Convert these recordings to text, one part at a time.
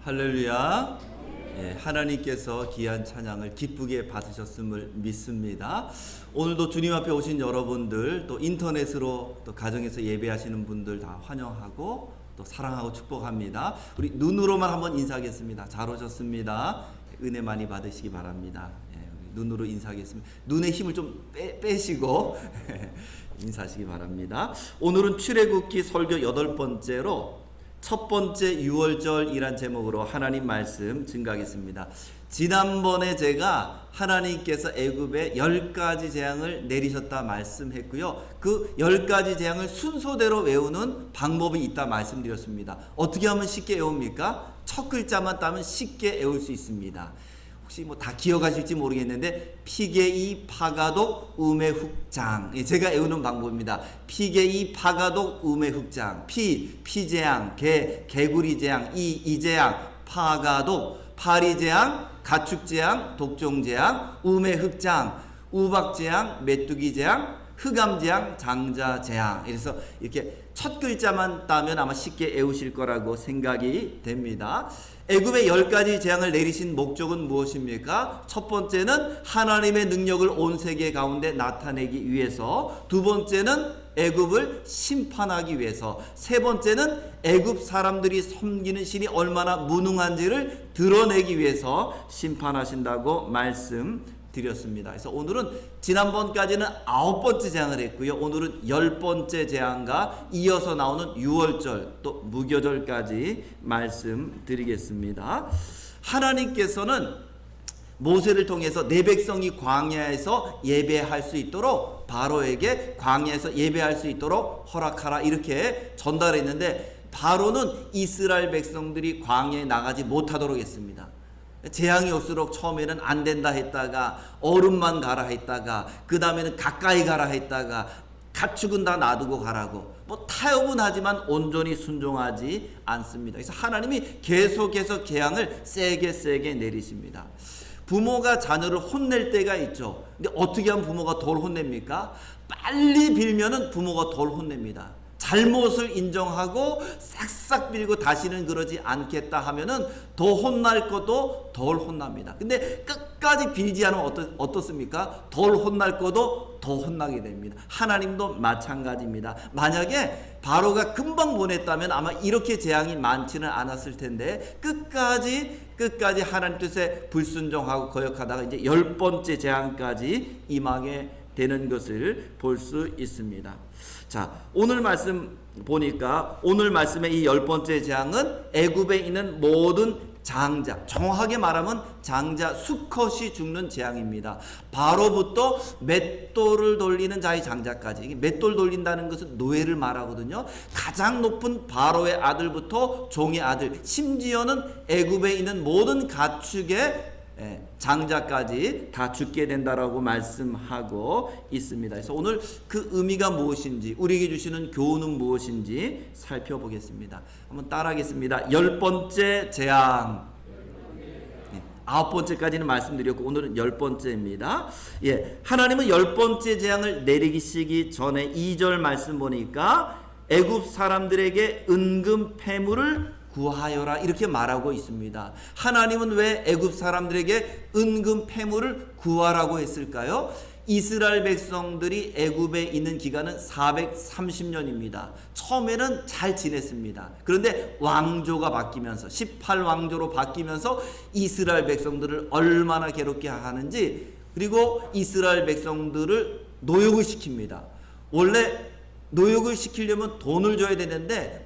할렐루야. 하나님께서 귀한 찬양을 기쁘게 받으셨음을 믿습니다. 오늘도 주님 앞에 오신 여러분들, 또 인터넷으로 또 가정에서 예배하시는 분들 다 환영하고 또 사랑하고 축복합니다. 우리 눈으로만 한번 인사하겠습니다. 잘 오셨습니다. 은혜 많이 받으시기 바랍니다. 눈으로 인사하겠습니다. 눈에 힘을 좀 빼시고 인사하시기 바랍니다. 오늘은 출애굽기 설교 8번째로 첫 번째 유월절이란 제목으로 하나님 말씀 증거하겠습니다. 지난번에 제가 하나님께서 애굽에 10가지 재앙을 내리셨다 말씀했고요. 그 10가지 재앙을 순서대로 외우는 방법이 있다 말씀드렸습니다. 어떻게 하면 쉽게 외웁니까? 첫 글자만 따면 쉽게 외울 수 있습니다. 혹시 뭐 다 기억하실지 모르겠는데 피게이 파가독 우메훅장, 제가 외우는 방법입니다. 피게이 파가독 우메훅장. 피재앙, 개구리재앙, 이재앙, 파가독, 파리재앙, 가축재앙, 독종재앙, 우메흑장, 우박재앙, 메뚜기재앙, 흑암재앙, 장자재앙. 그래서 이렇게 첫 글자만 따면 아마 쉽게 외우실 거라고 생각이 됩니다. 애굽의 10가지 재앙을 내리신 목적은 무엇입니까? 첫 번째는 하나님의 능력을 온 세계 가운데 나타내기 위해서, 두 번째는 애굽을 심판하기 위해서, 세 번째는 애굽 사람들이 섬기는 신이 얼마나 무능한지를 드러내기 위해서 심판하신다고 말씀드렸습니다. 그래서 오늘은 지난번까지는 9번째 재앙을 했고요. 오늘은 10번째 재앙과 이어서 나오는 유월절 또 무교절까지 말씀드리겠습니다. 하나님께서는 모세를 통해서 내 백성이 광야에서 예배할 수 있도록 바로에게 광야에서 예배할 수 있도록 허락하라 이렇게 전달했는데, 바로는 이스라엘 백성들이 광야에 나가지 못하도록 했습니다. 재앙이 올수록 처음에는 안 된다 했다가 얼음만 가라 했다가 그 다음에는 가까이 가라 했다가 가축은 다 놔두고 가라고, 뭐 타협은 하지만 온전히 순종하지 않습니다. 그래서 하나님이 계속해서 재앙을 세게 내리십니다. 부모가 자녀를 혼낼 때가 있죠. 근데 어떻게 하면 부모가 덜 혼냅니까? 빨리 빌면은 부모가 덜 혼냅니다. 잘못을 인정하고 싹싹 빌고 다시는 그러지 않겠다 하면은 더 혼날 것도 덜 혼납니다. 근데 끝까지 빌지 않으면 어떻습니까? 덜 혼날 것도 더 혼나게 됩니다. 하나님도 마찬가지입니다. 만약에 바로가 금방 보냈다면 아마 이렇게 재앙이 많지는 않았을 텐데 끝까지 하나님 뜻에 불순종하고 거역하다가 이제 10번째 재앙까지 임하게 되는 것을 볼 수 있습니다. 자, 오늘 말씀 보니까 오늘 말씀의 이 10번째 재앙은 애굽에 있는 모든 장자, 정확하게 말하면 장자 수컷이 죽는 재앙입니다. 바로부터 맷돌을 돌리는 자의 장자까지. 맷돌 돌린다는 것은 노예를 말하거든요. 가장 높은 바로의 아들부터 종의 아들, 심지어는 애굽에 있는 모든 가축의 장자까지 다 죽게 된다라고 말씀하고 있습니다. 그래서 오늘 그 의미가 무엇인지, 우리에게 주시는 교훈은 무엇인지 살펴보겠습니다. 한번 따라하겠습니다. 10번째 재앙. 9번째까지는 말씀드렸고 오늘은 10번째입니다. 하나님은 10번째 재앙을 내리시기 전에 2절 말씀 보니까 애굽 사람들에게 은금 패물을 구하여라 이렇게 말하고 있습니다. 하나님은 왜 애굽 사람들에게 은금 패물을 구하라고 했을까요? 이스라엘 백성들이 애굽에 있는 기간은 430년입니다. 처음에는 잘 지냈습니다. 그런데 왕조가 바뀌면서 18왕조로 바뀌면서 이스라엘 백성들을 얼마나 괴롭게 하는지, 그리고 이스라엘 백성들을 노역을 시킵니다. 원래 노역을 시키려면 돈을 줘야 되는데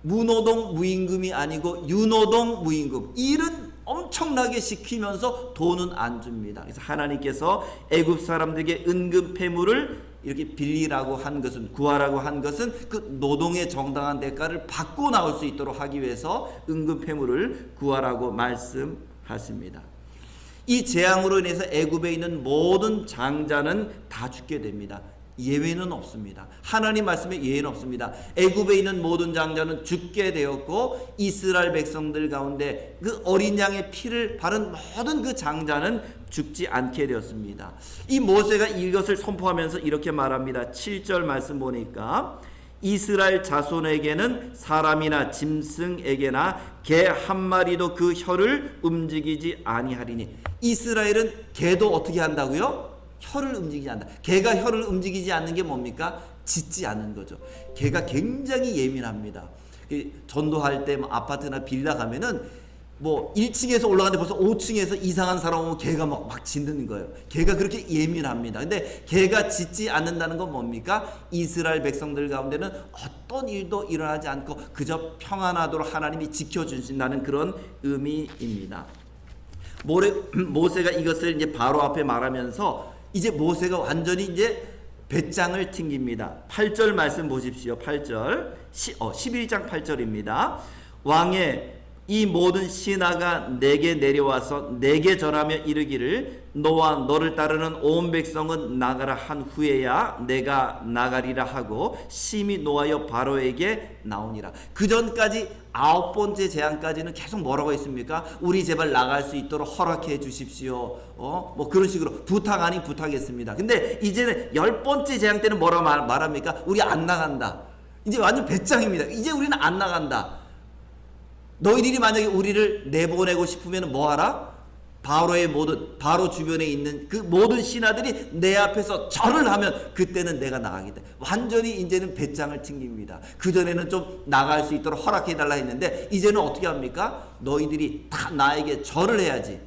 무노동 무임금이 아니고 유노동 무임금, 일은 엄청나게 시키면서 돈은 안 줍니다. 그래서 하나님께서 애굽 사람들에게 은금 패물을 이렇게 빌리라고 한 것은, 구하라고 한 것은 그 노동의 정당한 대가를 받고 나올 수 있도록 하기 위해서 은금 패물을 구하라고 말씀하십니다. 이 재앙으로 인해서 애굽에 있는 모든 장자는 다 죽게 됩니다. 예외는 없습니다. 하나님 말씀에 예외는 없습니다. 애굽에 있는 모든 장자는 죽게 되었고 이스라엘 백성들 가운데 그 어린 양의 피를 바른 모든 그 장자는 죽지 않게 되었습니다. 이 모세가 이것을 선포하면서 이렇게 말합니다. 7절 말씀 보니까 이스라엘 자손에게는 사람이나 짐승에게나 개 한 마리도 그 혀를 움직이지 아니하리니. 이스라엘은 개도 어떻게 한다고요? 혀를 움직이지 않는다. 개가 혀를 움직이지 않는 게 뭡니까? 짖지 않는 거죠. 개가 굉장히 예민합니다. 전도할 때 아파트나 빌라 가면은 1층에서 올라가는데 벌써 5층에서 이상한 사람 오면 개가 막 짖는 거예요. 개가 그렇게 예민합니다. 근데 개가 짖지 않는다는 건 뭡니까? 이스라엘 백성들 가운데는 어떤 일도 일어나지 않고 그저 평안하도록 하나님이 지켜주신다는 그런 의미입니다. 모세가 이것을 이제 바로 앞에 말하면서 이제 모세가 완전히 이제 배짱을 튕깁니다. 8절 말씀 보십시오. 8절 11장 8절입니다. 왕의 이 모든 신하가 내게 내려와서 내게 전하며 이르기를 너와 너를 따르는 온 백성은 나가라 한 후에야 내가 나가리라 하고 심히 노하여 바로에게 나오니라. 그 전까지 9번째 재앙까지는 계속 뭐라고 했습니까? 우리 제발 나갈 수 있도록 허락해 주십시오. 그런 식으로 부탁 아닌 부탁했습니다. 근데 이제는 10번째 재앙 때는 뭐라고 말합니까? 우리 안 나간다. 이제 완전 배짱입니다. 이제 우리는 안 나간다. 너희들이 만약에 우리를 내보내고 싶으면 뭐하라? 바로 주변에 있는 그 모든 신하들이 내 앞에서 절을 하면 그때는 내가 나가겠다. 완전히 이제는 배짱을 튕깁니다. 그전에는 좀 나갈 수 있도록 허락해달라 했는데 이제는 어떻게 합니까? 너희들이 다 나에게 절을 해야지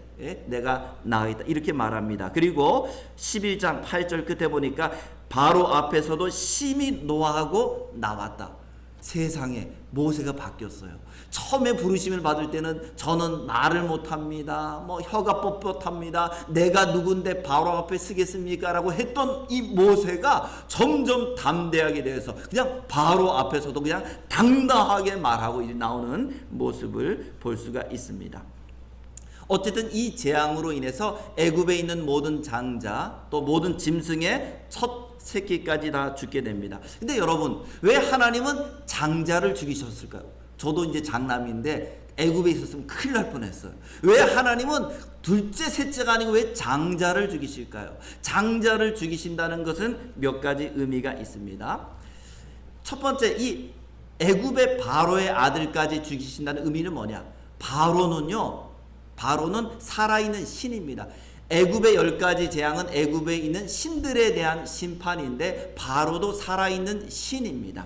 내가 나가겠다. 이렇게 말합니다. 그리고 11장 8절 끝에 보니까 바로 앞에서도 심히 노하고 나왔다. 세상에 모세가 바뀌었어요. 처음에 부르심을 받을 때는 저는 말을 못합니다. 혀가 뻣뻣합니다. 내가 누군데 바로 앞에 서겠습니까? 라고 했던 이 모세가 점점 담대하게 돼서 그냥 바로 앞에서도 그냥 당당하게 말하고 나오는 모습을 볼 수가 있습니다. 어쨌든 이 재앙으로 인해서 애굽에 있는 모든 장자 또 모든 짐승의 첫 새끼까지 다 죽게 됩니다. 근데 여러분, 왜 하나님은 장자를 죽이셨을까요? 저도 이제 장남인데 애굽에 있었으면 큰일 날 뻔했어요. 왜 하나님은 둘째 셋째가 아니고 왜 장자를 죽이실까요? 장자를 죽이신다는 것은 몇 가지 의미가 있습니다. 첫 번째, 이 애굽의 바로의 아들까지 죽이신다는 의미는 뭐냐? 바로는 살아있는 신입니다. 애굽의 10가지 재앙은 애굽에 있는 신들에 대한 심판인데 바로도 살아있는 신입니다.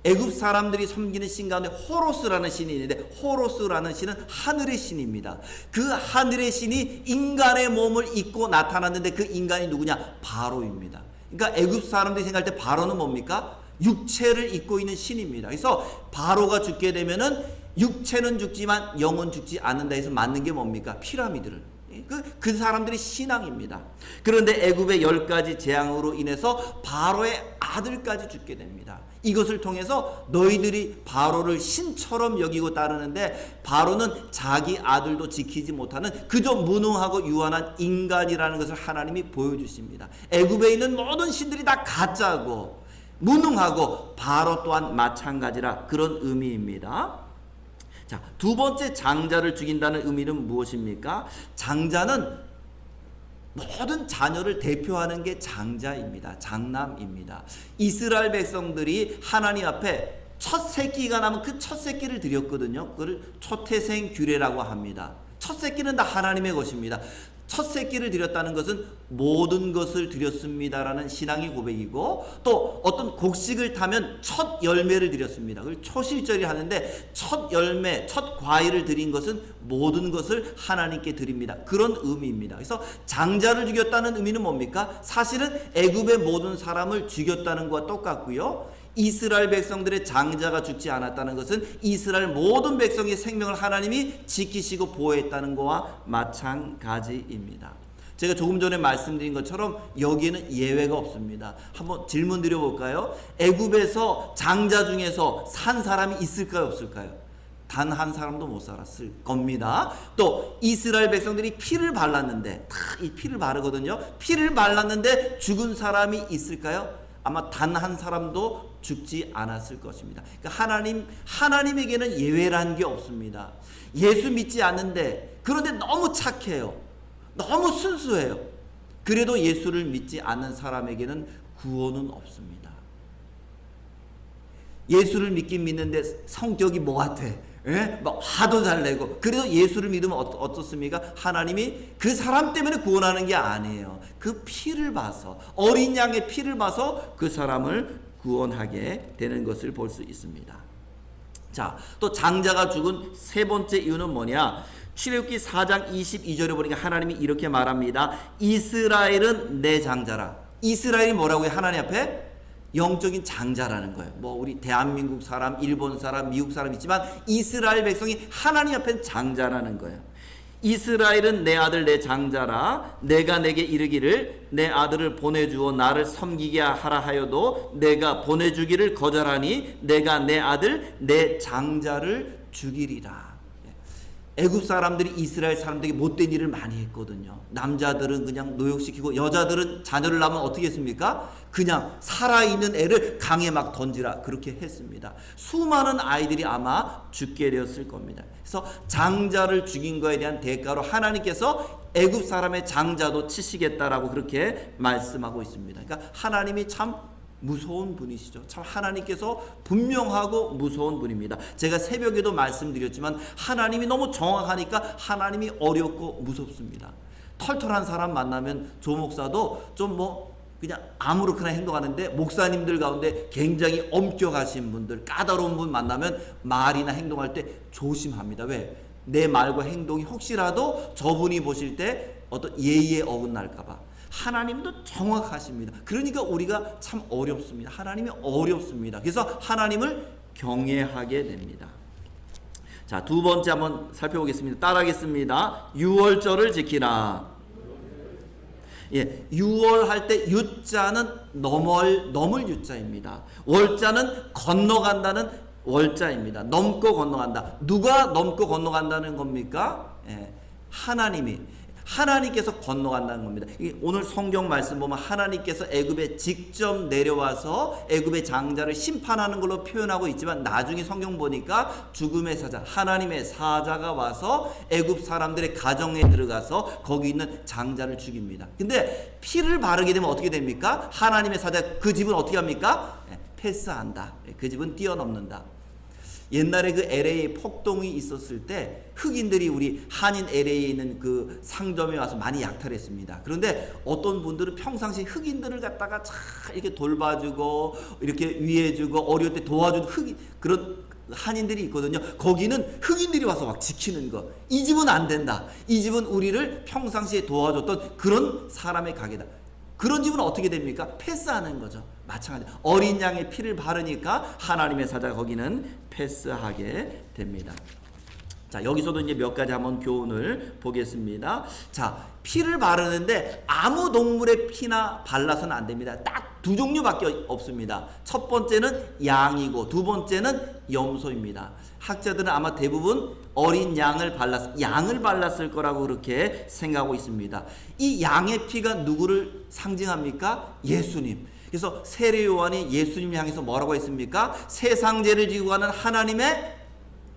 애굽 사람들이 섬기는 신 가운데 호로스라는 신이 있는데 호로스라는 신은 하늘의 신입니다. 그 하늘의 신이 인간의 몸을 입고 나타났는데 그 인간이 누구냐? 바로입니다. 그러니까 애굽 사람들이 생각할 때 바로는 뭡니까? 육체를 입고 있는 신입니다. 그래서 바로가 죽게 되면은 육체는 죽지만 영은 죽지 않는다 해서 맞는 게 뭡니까? 피라미드를. 그 사람들이 신앙입니다. 그런데 애굽의 10가지 재앙으로 인해서 바로의 아들까지 죽게 됩니다. 이것을 통해서 너희들이 바로를 신처럼 여기고 따르는데 바로는 자기 아들도 지키지 못하는 그저 무능하고 유한한 인간이라는 것을 하나님이 보여주십니다. 애굽에 있는 모든 신들이 다 가짜고 무능하고 바로 또한 마찬가지라 그런 의미입니다. 자, 두 번째 장자를 죽인다는 의미는 무엇입니까? 장자는 모든 자녀를 대표하는 게 장자입니다. 장남입니다. 이스라엘 백성들이 하나님 앞에 첫 새끼가 나면 그 첫 새끼를 드렸거든요. 그걸 초태생 규례라고 합니다. 첫 새끼는 다 하나님의 것입니다. 첫 새끼를 드렸다는 것은 모든 것을 드렸습니다라는 신앙의 고백이고 또 어떤 곡식을 타면 첫 열매를 드렸습니다. 그걸 초실절이 하는데 첫 열매, 첫 과일을 드린 것은 모든 것을 하나님께 드립니다. 그런 의미입니다. 그래서 장자를 죽였다는 의미는 뭡니까? 사실은 애굽의 모든 사람을 죽였다는 것과 똑같고요. 이스라엘 백성들의 장자가 죽지 않았다는 것은 이스라엘 모든 백성의 생명을 하나님이 지키시고 보호했다는 것과 마찬가지입니다. 제가 조금 전에 말씀드린 것처럼 여기에는 예외가 없습니다. 한번 질문 드려볼까요? 애굽에서 장자 중에서 산 사람이 있을까요? 없을까요? 단 한 사람도 못 살았을 겁니다. 또 이스라엘 백성들이 피를 발랐는데 이 피를 바르거든요. 피를 발랐는데 죽은 사람이 있을까요? 아마 단 한 사람도 죽지 않았을 것입니다. 그러니까 하나님에게는 예외라는 게 없습니다. 예수 믿지 않는데 그런데 너무 착해요. 너무 순수해요. 그래도 예수를 믿지 않는 사람에게는 구원은 없습니다. 예수를 믿긴 믿는데 성격이 뭐 같아? 예? 막 화도 잘 내고. 그래서 예수를 믿으면 어떻습니까? 하나님이 그 사람 때문에 구원하는 게 아니에요. 그 피를 봐서, 어린 양의 피를 봐서 그 사람을 구원하게 되는 것을 볼 수 있습니다. 자, 또 장자가 죽은 세 번째 이유는 뭐냐? 출애굽기 4장 22절에 보니까 하나님이 이렇게 말합니다. 이스라엘은 내 장자라. 이스라엘이 뭐라고요? 하나님 앞에 영적인 장자라는 거예요. 뭐 우리 대한민국 사람, 일본 사람, 미국 사람 있지만 이스라엘 백성이 하나님 앞엔 장자라는 거예요. 이스라엘은 내 아들 내 장자라. 내가 내게 이르기를 내 아들을 보내주어 나를 섬기게 하라 하여도 내가 보내주기를 거절하니 내가 내 아들 내 장자를 죽이리라. 애굽 사람들이 이스라엘 사람들에게 못된 일을 많이 했거든요. 남자들은 그냥 노역시키고 여자들은 자녀를 낳으면 어떻게 했습니까? 그냥 살아있는 애를 강에 막 던지라 그렇게 했습니다. 수많은 아이들이 아마 죽게 되었을 겁니다. 그래서 장자를 죽인 거에 대한 대가로 하나님께서 애굽 사람의 장자도 치시겠다라고 그렇게 말씀하고 있습니다. 그러니까 하나님이 참 무서운 분이시죠. 참 하나님께서 분명하고 무서운 분입니다. 제가 새벽에도 말씀드렸지만 하나님이 너무 정확하니까 하나님이 어렵고 무섭습니다. 털털한 사람 만나면 조 목사도 좀 뭐 그냥 아무렇게나 행동하는데, 목사님들 가운데 굉장히 엄격하신 분들, 까다로운 분 만나면 말이나 행동할 때 조심합니다. 왜? 내 말과 행동이 혹시라도 저분이 보실 때 어떤 예의에 어긋날까 봐. 하나님도 정확하십니다. 그러니까 우리가 참 어렵습니다. 하나님이 어렵습니다. 그래서 하나님을 경외하게 됩니다. 자, 두 번째 한번 살펴보겠습니다. 따라하겠습니다. 유월절을 지키라. 예, 유월할 때 유자는 넘을 유자입니다. 월자는 건너간다는 월자입니다. 넘고 건너간다. 누가 넘고 건너간다는 겁니까? 예, 하나님께서 건너간다는 겁니다. 오늘 성경 말씀 보면 하나님께서 애굽에 직접 내려와서 애굽의 장자를 심판하는 걸로 표현하고 있지만, 나중에 성경 보니까 죽음의 사자, 하나님의 사자가 와서 애굽 사람들의 가정에 들어가서 거기 있는 장자를 죽입니다. 근데 피를 바르게 되면 어떻게 됩니까? 하나님의 사자, 그 집은 어떻게 합니까? 패스한다. 그 집은 뛰어넘는다. 옛날에 그 LA 폭동이 있었을 때 흑인들이 우리 한인 LA에 있는 그 상점에 와서 많이 약탈했습니다. 그런데 어떤 분들은 평상시 흑인들을 갖다가 잘 이렇게 돌봐주고 이렇게 위해주고 어려울 때 도와준 그런 한인들이 있거든요. 거기는 흑인들이 와서 막 지키는 거. 이 집은 안 된다. 이 집은 우리를 평상시에 도와줬던 그런 사람의 가게다. 그런 집은 어떻게 됩니까? 패스하는 거죠. 마찬가지. 어린 양의 피를 바르니까 하나님의 사자 거기는 패스하게 됩니다. 자, 여기서도 이제 몇 가지 한번 교훈을 보겠습니다. 자, 피를 바르는데 아무 동물의 피나 발라서는 안 됩니다. 딱 두 종류밖에 없습니다. 첫 번째는 양이고 두 번째는 염소입니다. 학자들은 아마 대부분 어린 양을 발랐을 거라고 그렇게 생각하고 있습니다. 이 양의 피가 누구를 상징합니까? 예수님. 그래서 세례 요한이 예수님 향해서 뭐라고 했습니까? 세상 죄를 지고 가는 하나님의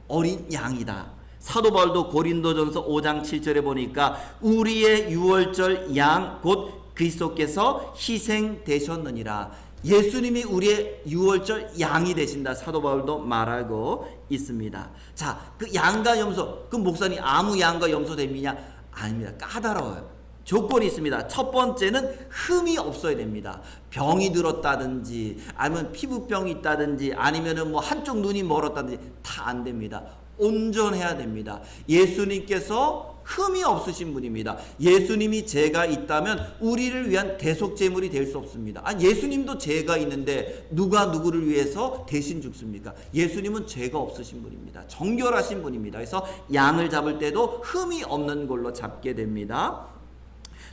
어린 양이다. 사도 바울도 고린도전서 5장 7절에 보니까 우리의 유월절 양 곧 그리스도께서 희생되셨느니라. 예수님이 우리의 유월절 양이 되신다. 사도 바울도 말하고 있습니다. 자, 그 양과 염소, 그 목사님 아무 양과 염소 됩니냐? 아닙니다. 까다로워요. 조건이 있습니다. 첫 번째는 흠이 없어야 됩니다. 병이 들었다든지 아니면 피부병이 있다든지 아니면은 뭐 한쪽 눈이 멀었다든지 다 안 됩니다. 온전해야 됩니다. 예수님께서 흠이 없으신 분입니다. 예수님이 죄가 있다면 우리를 위한 대속제물이 될 수 없습니다. 아니, 예수님도 죄가 있는데 누가 누구를 위해서 대신 죽습니까? 예수님은 죄가 없으신 분입니다. 정결하신 분입니다. 그래서 양을 잡을 때도 흠이 없는 걸로 잡게 됩니다.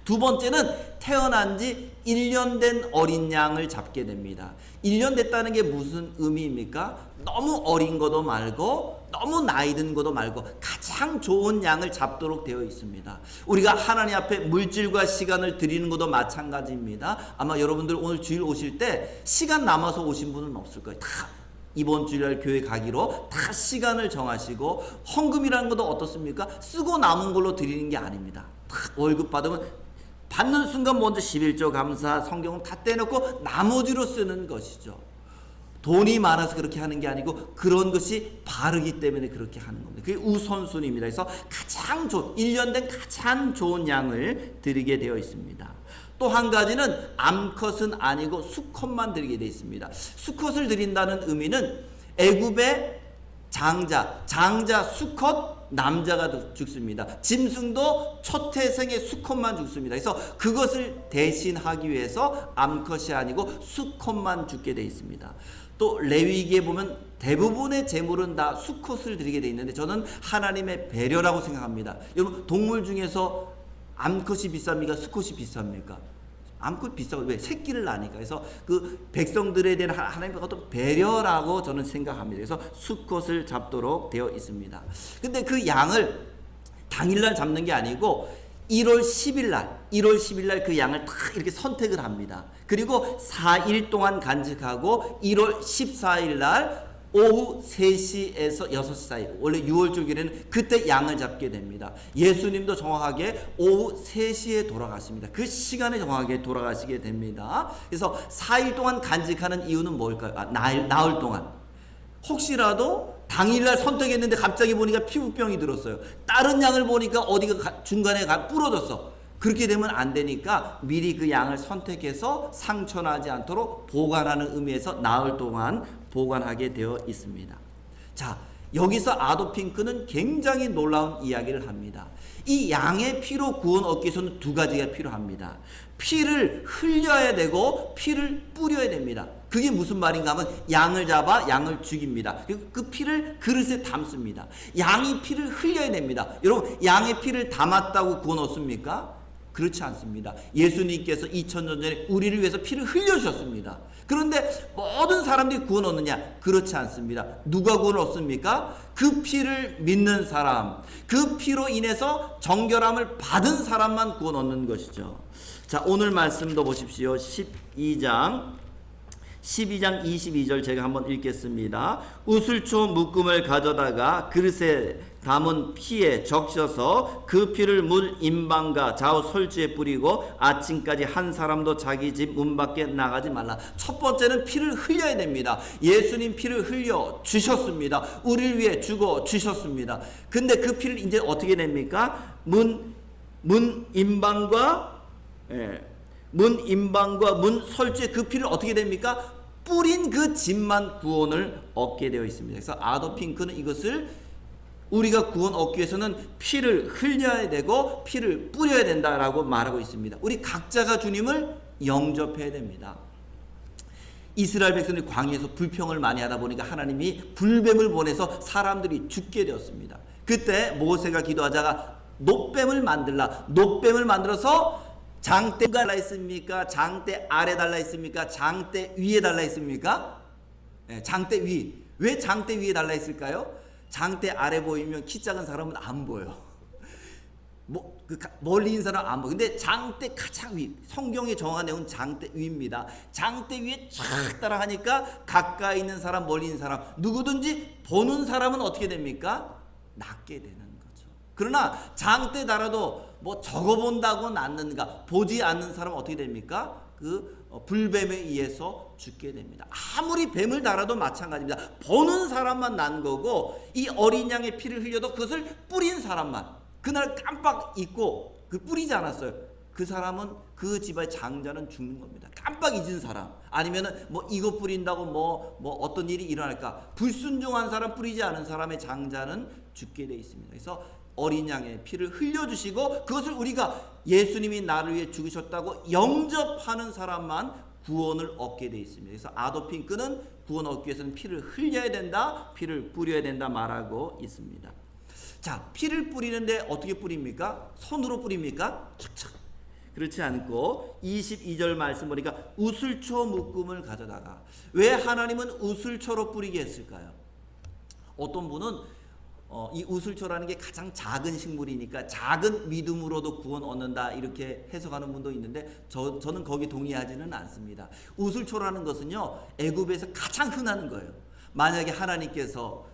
두 번째는 태어난 지 1년 된 어린 양을 잡게 됩니다. 1년 됐다는 게 무슨 의미입니까? 너무 어린 것도 말고 너무 나이 든 것도 말고 가장 좋은 양을 잡도록 되어 있습니다. 우리가 하나님 앞에 물질과 시간을 드리는 것도 마찬가지입니다. 아마 여러분들 오늘 주일 오실 때 시간 남아서 오신 분은 없을 거예요. 다 이번 주일 교회 가기로 다 시간을 정하시고, 헌금이라는 것도 어떻습니까? 쓰고 남은 걸로 드리는 게 아닙니다. 다 월급 받는 순간 먼저 11조 감사, 성경은 다 떼놓고 나머지로 쓰는 것이죠. 돈이 많아서 그렇게 하는 게 아니고 그런 것이 바르기 때문에 그렇게 하는 겁니다. 그게 우선순위입니다. 그래서 가장 좋은 1년 된 가장 좋은 양을 드리게 되어 있습니다. 또 한 가지는 암컷은 아니고 수컷만 드리게 되어 있습니다. 수컷을 드린다는 의미는 애굽의 장자 수컷 남자가 죽습니다. 짐승도 첫 태생의 수컷만 죽습니다. 그래서 그것을 대신하기 위해서 암컷이 아니고 수컷만 죽게 되어 있습니다. 또 레위기에 보면 대부분의 제물은 다 수컷을 드리게 되어 있는데 저는 하나님의 배려라고 생각합니다. 여러분 동물 중에서 암컷이 비쌉니까? 수컷이 비쌉니까? 암컷 비싸고 왜? 새끼를 낳으니까. 그래서 그 백성들에 대한 하나님의 어떤 배려라고 저는 생각합니다. 그래서 수컷을 잡도록 되어 있습니다. 근데 그 양을 당일날 잡는 게 아니고 1월 10일 날 그 양을 딱 이렇게 선택을 합니다. 그리고 4일 동안 간직하고 1월 14일 날 오후 3시에서 6시 사이, 원래 6월 jul기에는 그때 양을 잡게 됩니다. 예수님도 정확하게 오후 3시에 돌아가십니다. 그 시간에 정확하게 돌아가시게 됩니다. 그래서 4일 동안 간직하는 이유는 뭘까요? 나흘 동안. 혹시라도 당일날 선택했는데 갑자기 보니까 피부병이 들었어요. 다른 양을 보니까 어디가 중간에 부러졌어. 그렇게 되면 안 되니까 미리 그 양을 선택해서 상처나지 않도록 보관하는 의미에서 나흘 동안 보관하게 되어 있습니다. 자, 여기서 아도핑크는 굉장히 놀라운 이야기를 합니다. 이 양의 피로 구원 얻기 위해서는 두 가지가 필요합니다. 피를 흘려야 되고 피를 뿌려야 됩니다. 그게 무슨 말인가 하면 양을 잡아 양을 죽입니다. 그리고 그 피를 그릇에 담습니다. 양이 피를 흘려야 됩니다. 여러분 양의 피를 담았다고 구원 얻습니까? 그렇지 않습니다. 예수님께서 2000년 전에 우리를 위해서 피를 흘려주셨습니다. 그런데 모든 사람들이 구원 얻느냐? 그렇지 않습니다. 누가 구원 얻습니까? 그 피를 믿는 사람, 그 피로 인해서 정결함을 받은 사람만 구원 얻는 것이죠. 자, 오늘 말씀도 보십시오. 12장 22절 제가 한번 읽겠습니다. 우슬초 묶음을 가져다가 그릇에 담은 피에 적셔서 그 피를 문 임방과 좌우 설주에 뿌리고 아침까지 한 사람도 자기 집 문 밖에 나가지 말라. 첫 번째는 피를 흘려야 됩니다. 예수님 피를 흘려 주셨습니다. 우리를 위해 죽어 주셨습니다. 근데 그 피를 이제 어떻게 됩니까? 문 임방과 문 설주에 그 피를 어떻게 됩니까? 뿌린 그 집만 구원을 얻게 되어 있습니다. 그래서 아도핑크는 이것을 우리가 구원 얻기 위해서는 피를 흘려야 되고 피를 뿌려야 된다라고 말하고 있습니다. 우리 각자가 주님을 영접해야 됩니다. 이스라엘 백성들이 광야에서 불평을 많이 하다 보니까 하나님이 불뱀을 보내서 사람들이 죽게 되었습니다. 그때 모세가 기도하다가 놋뱀을 만들어서 장대 달라 했습니까? 장대 아래 달라 했습니까? 장대 위에 달라 했습니까? 네, 장대 위. 왜 장대 위에 달라 했을까요? 장대 아래 보이면 키 작은 사람은 안 보여. 멀리 있는 사람은 안 보여. 근데 장대 가장 위. 성경에 정한 내용은 장대 위입니다. 장대 위에 쫙 따라가니까 가까이 있는 사람, 멀리 있는 사람, 누구든지 보는 사람은 어떻게 됩니까? 낫게 되는 거죠. 그러나 장대 달아도 적어본다고 낫는가? 보지 않는 사람은 어떻게 됩니까? 불뱀에 의해서 죽게 됩니다. 아무리 뱀을 달아도 마찬가지입니다. 보는 사람만 난 거고 이 어린 양의 피를 흘려도 그것을 뿌린 사람만 그날 깜빡 잊고 뿌리지 않았어요. 그 사람은 그 집의 장자는 죽는 겁니다. 깜빡 잊은 사람 아니면은 이거 뿌린다고 어떤 일이 일어날까 불순종한 사람 뿌리지 않은 사람의 장자는 죽게 돼 있습니다. 그래서 어린 양의 피를 흘려주시고 그것을 우리가 예수님이 나를 위해 죽으셨다고 영접하는 사람만 구원을 얻게 되어 있습니다. 그래서 아도핑크는 구원 얻기 위해서는 피를 흘려야 된다, 피를 뿌려야 된다 말하고 있습니다. 자, 피를 뿌리는데 어떻게 뿌립니까? 손으로 뿌립니까? 착착. 그렇지 않고 22절 말씀 보니까 우슬초 묶음을 가져다가. 왜 하나님은 우슬초로 뿌리게 했을까요? 어떤 분은 이 우슬초라는 게 가장 작은 식물이니까 작은 믿음으로도 구원 얻는다 이렇게 해석하는 분도 있는데 저는 거기 동의하지는 않습니다. 우슬초라는 것은요 애굽에서 가장 흔한 거예요. 만약에 하나님께서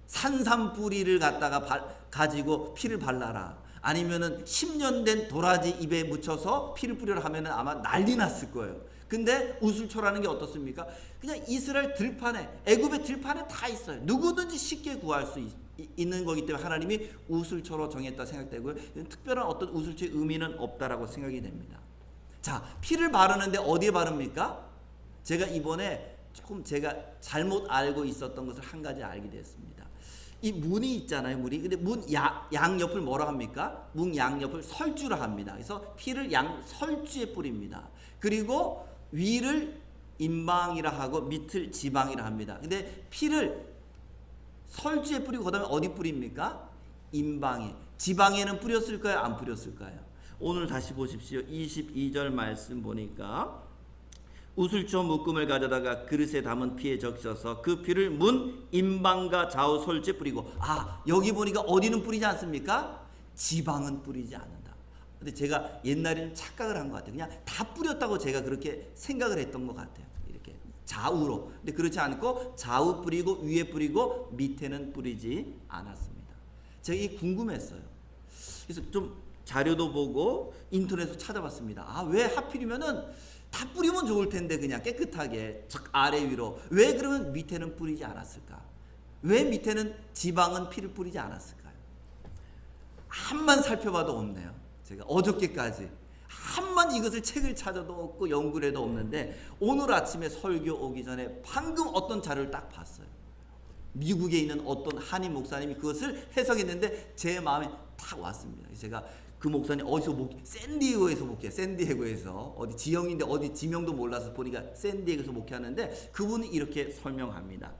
산삼 뿌리를 갖다가 가지고 피를 발라라 아니면은 10년 된 도라지 입에 묻혀서 피를 뿌려라 하면은 아마 난리 났을 거예요. 근데 우슬초라는 게 어떻습니까? 그냥 이스라엘 들판에, 애굽의 들판에 다 있어요. 누구든지 쉽게 구할 수 있는 거기 때문에 하나님이 우슬초로 정했다 생각되고요. 특별한 어떤 우슬초의 의미는 없다라고 생각이 됩니다. 자, 피를 바르는데 어디에 바릅니까? 제가 이번에 조금 제가 잘못 알고 있었던 것을 한 가지 알게 됐습니다. 이 문이 있잖아요, 문이. 근데 문 양옆을 뭐라 합니까? 문 양옆을 설주라 합니다. 그래서 피를 양 설주에 뿌립니다. 그리고 위를 임방이라 하고 밑을 지방이라 합니다. 근데 피를 설주에 뿌리고 그다음에 어디 뿌립니까? 임방에. 지방에는 뿌렸을까요? 안 뿌렸을까요? 오늘 다시 보십시오. 22절 말씀 보니까 우슬초 묶음을 가져다가 그릇에 담은 피에 적셔서 그 피를 문 임방과 좌우 설주에 뿌리고, 여기 보니까 어디는 뿌리지 않습니까? 지방은 뿌리지 않는다. 근데 제가 옛날에는 착각을 한 것 같아요. 그냥 다 뿌렸다고 제가 그렇게 생각을 했던 것 같아요. 이렇게 좌우로. 근데 그렇지 않고 좌우 뿌리고 위에 뿌리고 밑에는 뿌리지 않았습니다. 제가 이게 궁금했어요. 그래서 좀 자료도 보고 인터넷에서 찾아봤습니다. 왜 하필이면은 다 뿌리면 좋을 텐데 그냥 깨끗하게 아래 위로 왜 그러면 밑에는 뿌리지 않았을까? 왜 밑에는 지방은 피를 뿌리지 않았을까요? 한만 살펴봐도 없네요. 제가 어저께까지 한만 이것을 책을 찾아도 없고 연구를 해도 없는데 오늘 아침에 설교 오기 전에 방금 어떤 자료를 딱 봤어요. 미국에 있는 어떤 한인 목사님이 그것을 해석했는데 제 마음에 딱 왔습니다. 제가 그 목사님 어디서 샌디에고에서 목회해요. 샌디에고에서 어디 지형인데 어디 지명도 몰라서 보니까 샌디에고에서 목회하는데 그분이 이렇게 설명합니다.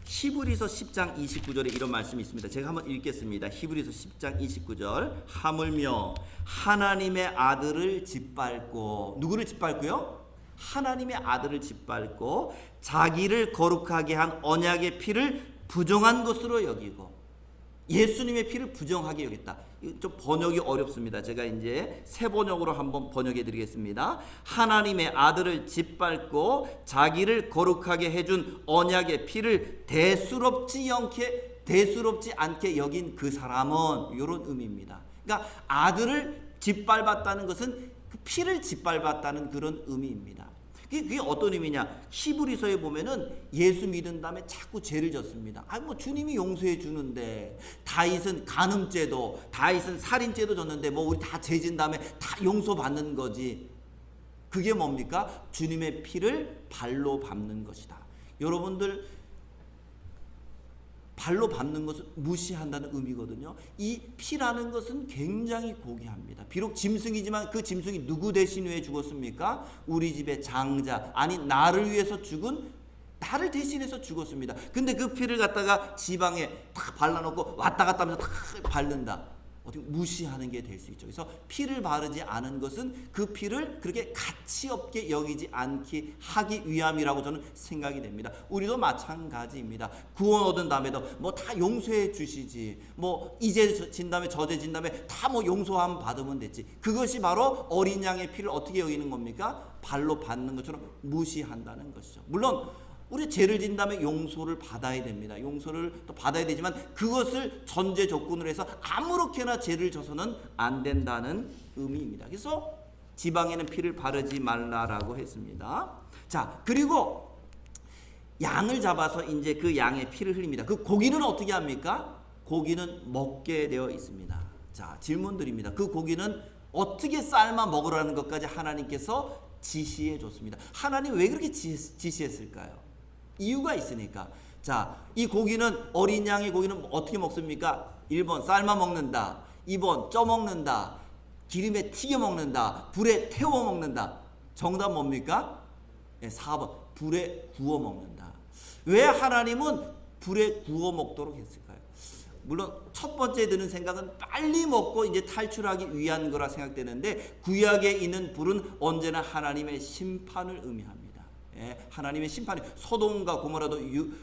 히브리서 10장 29절에 이런 말씀이 있습니다. 제가 한번 읽겠습니다. 히브리서 10장 29절. 하물며 하나님의 아들을 짓밟고, 누구를 짓밟고요? 하나님의 아들을 짓밟고 자기를 거룩하게 한 언약의 피를 부정한 것으로 여기고, 예수님의 피를 부정하게 여겼다. 좀 번역이 어렵습니다. 제가 이제 새 번역으로 한번 번역해 드리겠습니다. 하나님의 아들을 짓밟고 자기를 거룩하게 해준 언약의 피를 대수롭지 않게 여긴 그 사람은, 이런 의미입니다. 그러니까 아들을 짓밟았다는 것은 그 피를 짓밟았다는 그런 의미입니다. 그게 어떤 의미냐? 히브리서에 보면은 예수 믿은 다음에 자꾸 죄를 졌습니다. 주님이 용서해 주는데, 다윗은 간음죄도, 다윗은 살인죄도 졌는데 우리 다 죄진 다음에 다 용서받는 거지. 그게 뭡니까? 주님의 피를 발로 밟는 것이다. 여러분들, 발로 밟는 것을 무시한다는 의미거든요. 이 피라는 것은 굉장히 고귀합니다. 비록 짐승이지만 그 짐승이 누구 대신 왜 죽었습니까? 우리 집의 장자, 아니 나를 위해서 죽은, 나를 대신해서 죽었습니다. 근데 그 피를 갖다가 지방에 탁 발라놓고 왔다 갔다 하면서 탁 바른다. 어떻게 무시하는 게 될 수 있죠. 그래서 피를 바르지 않은 것은 그 피를 그렇게 가치 없게 여기지 않게 하기 위함이라고 저는 생각이 됩니다. 우리도 마찬가지입니다. 구원 얻은 다음에도 다 용서해 주시지, 이제 진 다음에 저제 진 다음에 다 용서함 받으면 됐지. 그것이 바로 어린 양의 피를 어떻게 여기는 겁니까? 발로 받는 것처럼 무시한다는 것이죠. 물론 우리 죄를 진 다음에 용서를 받아야 됩니다. 용서를 또 받아야 되지만 그것을 전제 조건으로 해서 아무렇게나 죄를 져서는 안 된다는 의미입니다. 그래서 지방에는 피를 바르지 말라라고 했습니다. 자, 그리고 양을 잡아서 이제 그 양의 피를 흘립니다. 그 고기는 어떻게 합니까? 고기는 먹게 되어 있습니다. 자, 질문 드립니다. 그 고기는 어떻게 삶아 먹으라는 것까지 하나님께서 지시해 줬습니다. 하나님 왜 그렇게 지시했을까요? 이유가 있으니까. 자, 이 고기는, 어린 양의 고기는 어떻게 먹습니까? 1번 삶아 먹는다, 2번 쪄 먹는다, 기름에 튀겨 먹는다, 불에 태워 먹는다. 정답 뭡니까? 4번 불에 구워 먹는다. 왜 하나님은 불에 구워 먹도록 했을까요? 물론 첫 번째 드는 생각은 빨리 먹고 이제 탈출하기 위한 거라 생각되는데, 구약에 있는 불은 언제나 하나님의 심판을 의미합니다. 하나님의 심판이, 소돔과 고모라도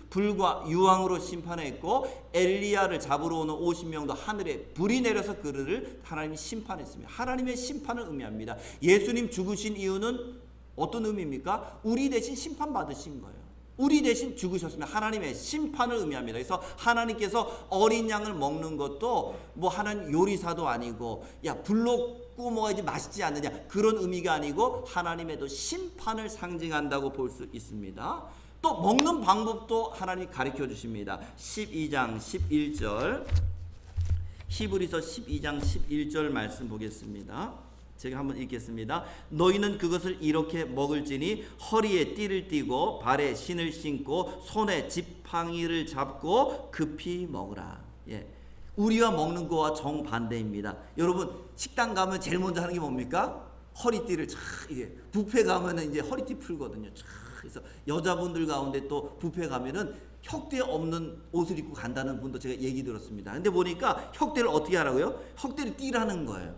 불과 유황으로 심판했고, 엘리야를 잡으러 오는 50명도 하늘에 불이 내려서 그들을 하나님이 심판했습니다. 하나님의 심판을 의미합니다. 예수님 죽으신 이유는 어떤 의미입니까? 우리 대신 심판받으신 거예요. 우리 대신 죽으셨으면 하나님의 심판을 의미합니다. 그래서 하나님께서 어린 양을 먹는 것도 하나님 요리사도 아니고, 불로 구워 먹어야지 맛있지 않느냐, 그런 의미가 아니고 하나님의 심판을 상징한다고 볼 수 있습니다. 또 먹는 방법도 하나님이 가르쳐 주십니다. 12장 11절, 히브리서 12장 11절 말씀 보겠습니다. 제가 한번 읽겠습니다. 너희는 그것을 이렇게 먹을지니 허리에 띠를 띠고 발에 신을 신고 손에 지팡이를 잡고 급히 먹으라. 예, 우리가 먹는 거와 정반대입니다. 여러분, 식당 가면 제일 먼저 하는 게 뭡니까? 허리띠를 쫙, 이게 뷔페 가면은 이제 허리띠 풀거든요. 쫙. 그래서 여자분들 가운데 또 뷔페 가면은 혁대 없는 옷을 입고 간다는 분도 제가 얘기 들었습니다. 근데 보니까 혁대를 어떻게 하라고요? 혁대를 띠라는 거예요.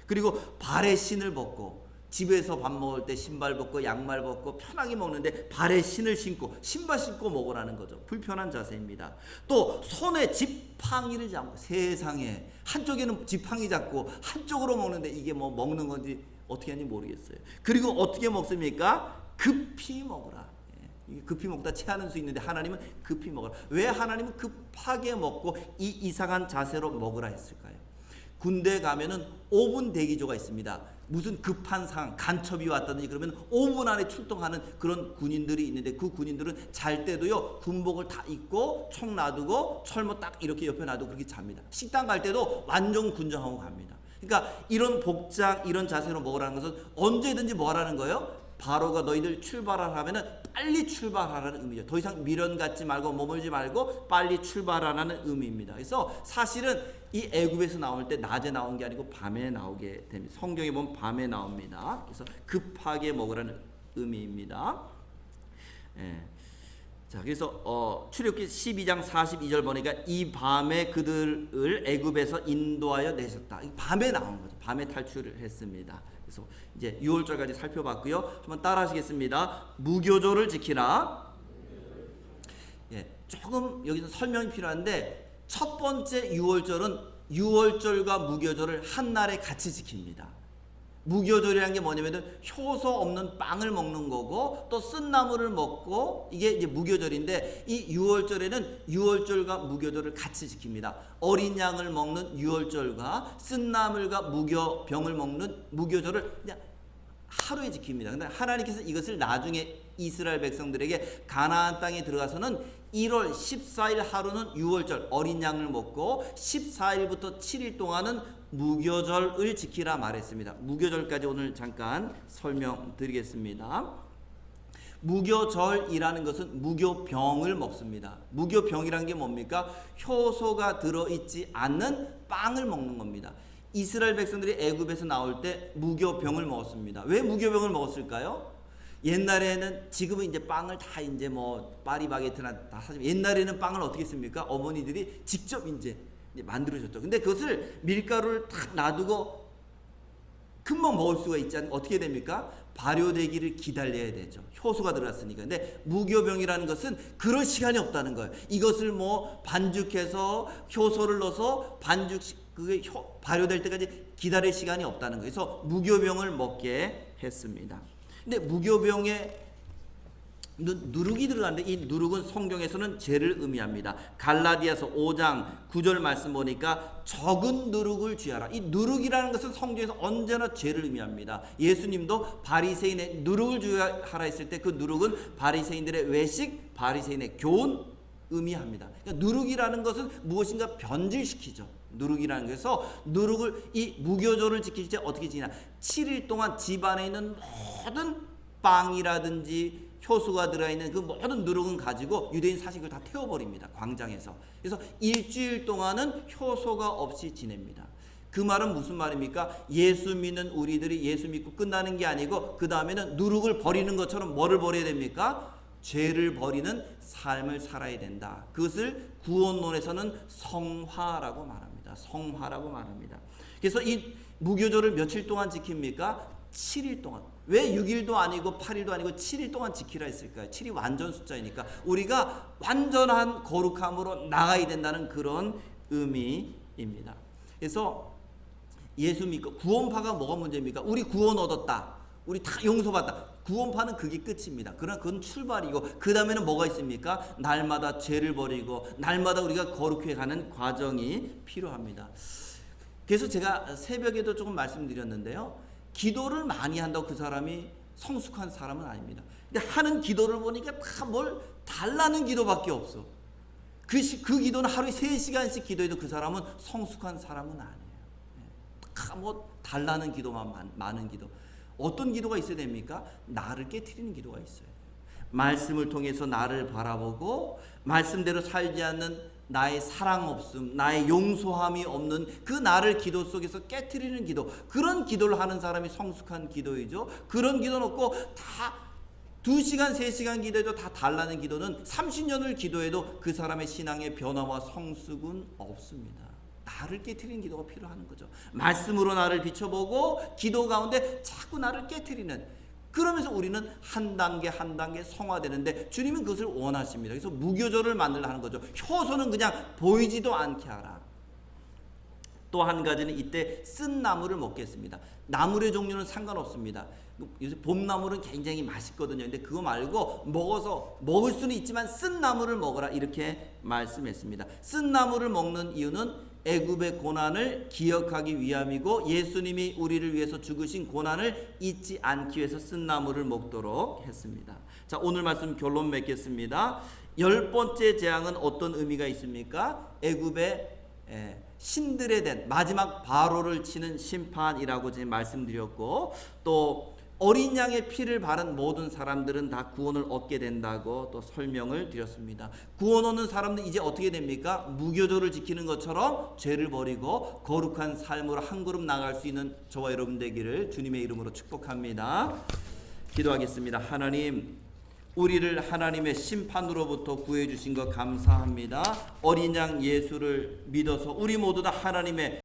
그리고 발에 신을 벗고, 집에서 밥 먹을 때 신발 벗고 양말 벗고 편하게 먹는데 발에 신을 신고 신발 신고 먹으라는 거죠. 불편한 자세입니다. 또 손에 지팡이를 잡고, 세상에, 한쪽에는 지팡이 잡고 한쪽으로 먹는데 이게 뭐 먹는 건지 어떻게 하는지 모르겠어요. 그리고 어떻게 먹습니까? 급히 먹으라. 급히 먹다 체하는 수 있는데 하나님은 급히 먹으라. 왜 하나님은 급하게 먹고 이 이상한 자세로 먹으라 했을까요? 군대 가면은 5분 대기조가 있습니다. 무슨 급한 상황, 간첩이 왔다든지 그러면 5분 안에 출동하는 그런 군인들이 있는데, 그 군인들은 잘 때도요 군복을 다 입고 총 놔두고 철모 딱 이렇게 옆에 놔두고 그렇게 잡니다. 식당 갈 때도 완전 군정하고 갑니다. 그러니까 이런 복장, 이런 자세로 먹으라는 것은 언제든지 뭐 하라는 거예요? 바로가 너희들 출발하라면은 빨리 출발하라는 의미죠. 더 이상 미련 갖지 말고 머물지 말고 빨리 출발하라는 의미입니다. 그래서 사실은 이 애굽에서 나올 때 낮에 나온 게 아니고 밤에 나오게 됩니다. 성경에 보면 밤에 나옵니다. 그래서 급하게 먹으라는 의미입니다. 예. 자, 그래서 출애굽기 12장 42절 보니까 이 밤에 그들을 애굽에서 인도하여 내셨다. 밤에 나온 거죠. 밤에 탈출을 했습니다. 그래서 이제 6월절까지 살펴봤고요. 한번 따라하시겠습니다. 무교절을 지키라. 예, 조금 여기서 설명이 필요한데, 첫 번째 6월절은 6월절과 무교절을 한 날에 같이 지킵니다. 무교절이라는 게 뭐냐면은 효소 없는 빵을 먹는 거고 또 쓴 나물을 먹고, 이게 이제 무교절인데, 이 6월절에는 6월절과 무교절을 같이 지킵니다. 어린 양을 먹는 6월절과 쓴 나물과 무교병을 먹는 무교절을 그냥 하루에 지킵니다. 근데 하나님께서 이것을 나중에 이스라엘 백성들에게 가나안 땅에 들어가서는 1월 14일 하루는 6월절 어린 양을 먹고 14일부터 7일 동안은 무교절을 지키라 말했습니다. 무교절까지 오늘 잠깐 설명드리겠습니다. 무교절이라는 것은 무교병을 먹습니다. 무교병이란 게 뭡니까? 효소가 들어있지 않는 빵을 먹는 겁니다. 이스라엘 백성들이 애굽에서 나올 때 무교병을 먹었습니다. 왜 무교병을 먹었을까요? 옛날에는, 지금은 이제 빵을 다 이제 뭐 파리바게트나 다 사지만, 옛날에는 빵을 어떻게 했습니까? 어머니들이 직접 이제 만들어줬죠. 근데 그것을 밀가루를 탁 놔두고 금방 먹을 수가 있지 않으면 어떻게 됩니까? 발효되기를 기다려야 되죠. 효소가 들어갔으니까. 근데 무교병이라는 것은 그럴 시간이 없다는 거예요. 이것을 뭐 반죽해서 효소를 넣어서 그게 발효될 때까지 기다릴 시간이 없다는 거예요. 그래서 무교병을 먹게 했습니다. 근데 무교병에 누룩이 들어가는데, 이 누룩은 성경에서는 죄를 의미합니다. 갈라디아서 5장 9절 말씀 보니까 적은 누룩을 취하라. 이 누룩이라는 것은 성경에서 언제나 죄를 의미합니다. 예수님도 바리새인의 누룩을 취하라 했을 때 그 누룩은 바리새인들의 외식, 바리새인의 교훈 의미합니다. 그러니까 누룩이라는 것은 무엇인가 변질시키죠. 누룩이라는 것에서 누룩을, 이 무교절을 지킬 때 어떻게 지냐, 7일 동안 집안에 있는 모든 빵이라든지 효소가 들어있는 그 모든 누룩은 가지고 유대인 사식을 다 태워버립니다. 광장에서. 그래서 일주일 동안은 효소가 없이 지냅니다. 그 말은 무슨 말입니까? 예수 믿는 우리들이 예수 믿고 끝나는 게 아니고 그 다음에는 누룩을 버리는 것처럼 뭐를 버려야 됩니까? 죄를 버리는 삶을 살아야 된다. 그것을 구원론에서는 성화라고 말합니다. 성화라고 말합니다. 그래서 이 무교절을 며칠 동안 지킵니까? 7일 동안. 왜 6일도 아니고 8일도 아니고 7일 동안 지키라 했을까요? 7이 완전 숫자이니까 우리가 완전한 거룩함으로 나가야 된다는 그런 의미입니다. 그래서 예수 믿고, 구원파가 뭐가 문제입니까? 우리 구원 얻었다, 우리 다 용서받다. 구원파는 그게 끝입니다. 그러나 그건 출발이고, 그 다음에는 뭐가 있습니까? 날마다 죄를 버리고 날마다 우리가 거룩해 가는 과정이 필요합니다. 그래서 제가 새벽에도 조금 말씀드렸는데요. 기도를 많이 한다고 그 사람이 성숙한 사람은 아닙니다. 근데 하는 기도를 보니까 다 뭘 달라는 기도밖에 없어. 그 기도는 하루에 3시간씩 기도해도 그 사람은 성숙한 사람은 아니에요. 다 뭐 달라는 기도만 많은 기도. 어떤 기도가 있어야 됩니까? 나를 깨트리는 기도가 있어요. 말씀을 통해서 나를 바라보고 말씀대로 살지 않는 나의 사랑 없음, 나의 용서함이 없는 그 나를 기도 속에서 깨트리는 기도. 그런 기도를 하는 사람이 성숙한 기도이죠. 그런 기도는 없고 다 2시간, 3시간 기도해도 다 달라는 기도는 30년을 기도해도 그 사람의 신앙의 변화와 성숙은 없습니다. 나를 깨트리는 기도가 필요한 거죠. 말씀으로 나를 비춰보고 기도 가운데 자꾸 나를 깨트리는, 그러면서 우리는 한 단계 한 단계 성화되는데 주님은 그것을 원하십니다. 그래서 무교절을 만들라 하는 거죠. 효소는 그냥 보이지도 않게 하라. 또 한 가지는 이때 쓴 나물을 먹겠습니다. 나물의 종류는 상관없습니다. 요새 봄나물은 굉장히 맛있거든요. 근데 그거 말고 먹을 수는 있지만 쓴 나물을 먹어라 이렇게 말씀했습니다. 쓴 나물을 먹는 이유는 애굽의 고난을 기억하기 위함이고 예수님이 우리를 위해서 죽으신 고난을 잊지 않기 위해서 쓴 나물을 먹도록 했습니다. 자, 오늘 말씀 결론 맺겠습니다. 10번째 재앙은 어떤 의미가 있습니까? 애굽의 신들에 대한 마지막 바로를 치는 심판이라고 지금 말씀드렸고, 또 어린 양의 피를 바른 모든 사람들은 다 구원을 얻게 된다고 또 설명을 드렸습니다. 구원 얻는 사람들은 이제 어떻게 됩니까? 무교절을 지키는 것처럼 죄를 버리고 거룩한 삶으로 한 걸음 나갈 수 있는 저와 여러분 되기를 주님의 이름으로 축복합니다. 기도하겠습니다. 하나님, 우리를 하나님의 심판으로부터 구해 주신 것 감사합니다. 어린 양 예수를 믿어서 우리 모두 다 하나님의